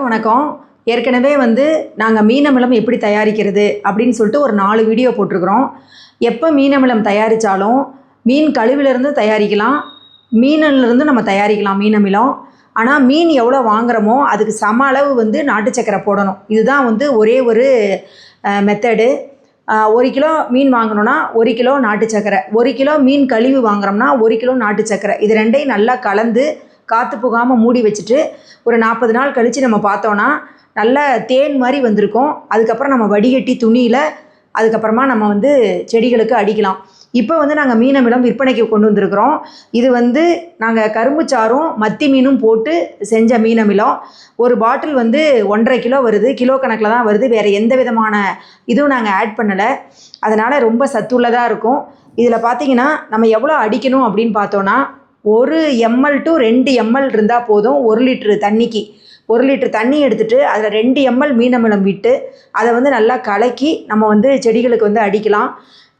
வணக்கம். ஏற்கனவே நாங்கள் மீன் அமிலம் எப்படி தயாரிக்கிறது அப்படின்னு சொல்லிட்டு ஒரு 4 வீடியோ போட்டிருக்கிறோம். எப்போ மீன் அமிலம் தயாரித்தாலும் மீன் கழிவிலிருந்து தயாரிக்கலாம், மீனிலிருந்து நம்ம தயாரிக்கலாம் மீன் அமிலம். ஆனால் மீன் எவ்வளோ வாங்குகிறோமோ அதுக்கு சம அளவு நாட்டு சக்கரை போடணும். இதுதான் ஒரே ஒரு மெத்தடு. 1 கிலோ மீன் வாங்கினோன்னா 1 கிலோ நாட்டு சக்கரை, 1 கிலோ மீன் கழிவு வாங்குகிறோம்னா 1 கிலோ நாட்டு சக்கரை, இது ரெண்டையும் நல்லா கலந்து காற்று புகாமல் மூடி வச்சுட்டு ஒரு 40 நாள் கழித்து நம்ம பார்த்தோன்னா நல்ல தேன் மாதிரி வந்திருக்கும். அதுக்கப்புறம் நம்ம வடிகட்டி துணியில் அதுக்கப்புறமா நம்ம செடிகளுக்கு அடிக்கலாம். இப்போ நாங்கள் மீன் அமிலம் விற்பனைக்கு கொண்டு வந்திருக்கிறோம். இது நாங்கள் கரும்புச்சாரும் மத்தி மீனும் போட்டு செஞ்ச மீன் அமிலம். ஒரு பாட்டில் 1.5 கிலோ வருது, கிலோ கணக்கில் தான் வருது. வேறு எந்த விதமான இதுவும் நாங்கள் ஆட் பண்ணலை. அதனால் ரொம்ப சத்துள்ளதாக இருக்கும். இதில் பார்த்திங்கன்னா நம்ம எவ்வளோ அடிக்கணும் அப்படின்னு பார்த்தோன்னா 1 ml to 2 ml இருந்தால் போதும். 1 லிட்டரு தண்ணிக்கு 1 லிட்டர் தண்ணி எடுத்துகிட்டு அதில் 2 ml மீன் அமிலம் விட்டு அதை நல்லா கலக்கி நம்ம செடிகளுக்கு அடிக்கலாம்.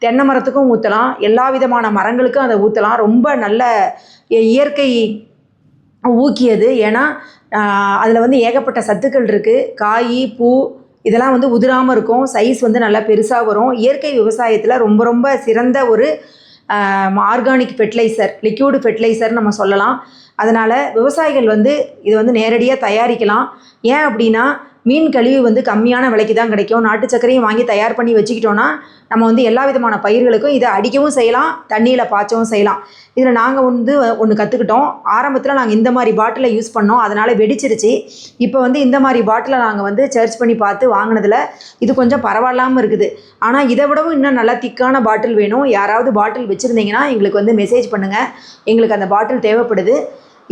தென்னை மரத்துக்கும் ஊற்றலாம், எல்லா விதமான மரங்களுக்கும் அதை ஊற்றலாம். ரொம்ப நல்ல இயற்கை ஊக்கியது. ஏன்னா அதில் ஏகப்பட்ட சத்துக்கள் இருக்குது. காய் பூ இதெல்லாம் உதிராமல் இருக்கும். சைஸ் நல்லா பெருசாக வரும். இயற்கை விவசாயத்தில் ரொம்ப ரொம்ப சிறந்த ஒரு ஆர்கானிக் ஃபெர்டிலைசர், லிக்யூடு ஃபெர்டிலைசர் நம்ம சொல்லலாம். அதனால் விவசாயிகள் இது நேரடியாக தயாரிக்கலாம். ஏன் அப்படின்னா மீன் கழிவு கம்மியான விலைக்கு தான் கிடைக்கும். நாட்டு சர்க்கரையும் வாங்கி தயார் பண்ணி வச்சுக்கிட்டோன்னா நம்ம எல்லா விதமான பயிர்களுக்கும் இதை அடிக்கவும் செய்யலாம், தண்ணியில் பாய்ச்சவும் செய்யலாம். இதில் நாங்கள் ஒன்று கற்றுக்கிட்டோம். ஆரம்பத்தில் நாங்கள் இந்த மாதிரி பாட்டிலை யூஸ் பண்ணோம், அதனால் வெடிச்சிருச்சு. இப்போ இந்த மாதிரி பாட்டிலை நாங்கள் சர்ச் பண்ணி பார்த்து வாங்கினதில் இது கொஞ்சம் பரவாயில்லாமல் இருக்குது. ஆனால் இதை விடவும் இன்னும் நல்லா திக்கான பாட்டில் வேணும். யாராவது பாட்டில் வச்சுருந்தீங்கன்னா எங்களுக்கு மெசேஜ் பண்ணுங்கள். எங்களுக்கு அந்த பாட்டில் தேவைப்படுது.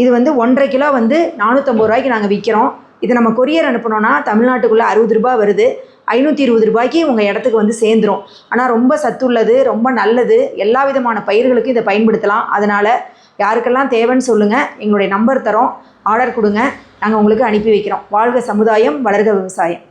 இது 1.5 கிலோ 450 ரூபாய்க்கு நாங்கள் விற்கிறோம். இது நம்ம கொரியர் அனுப்பினோன்னா தமிழ்நாட்டுக்குள்ளே 60 ரூபா வருது. 520 ரூபாய்க்கு உங்கள் இடத்துக்கு சேர்ந்துடும். ஆனால் ரொம்ப சத்துள்ளது, ரொம்ப நல்லது. எல்லா விதமான பயிர்களுக்கும் இதை பயன்படுத்தலாம். அதனால் யாருக்கெல்லாம் தேவைன்னு சொல்லுங்கள். எங்களுடைய நம்பர் தரோம், ஆர்டர் கொடுங்க, நாங்கள் உங்களுக்கு அனுப்பி வைக்கிறோம். வாழ்க சமுதாயம், வளர்க விவசாயம்.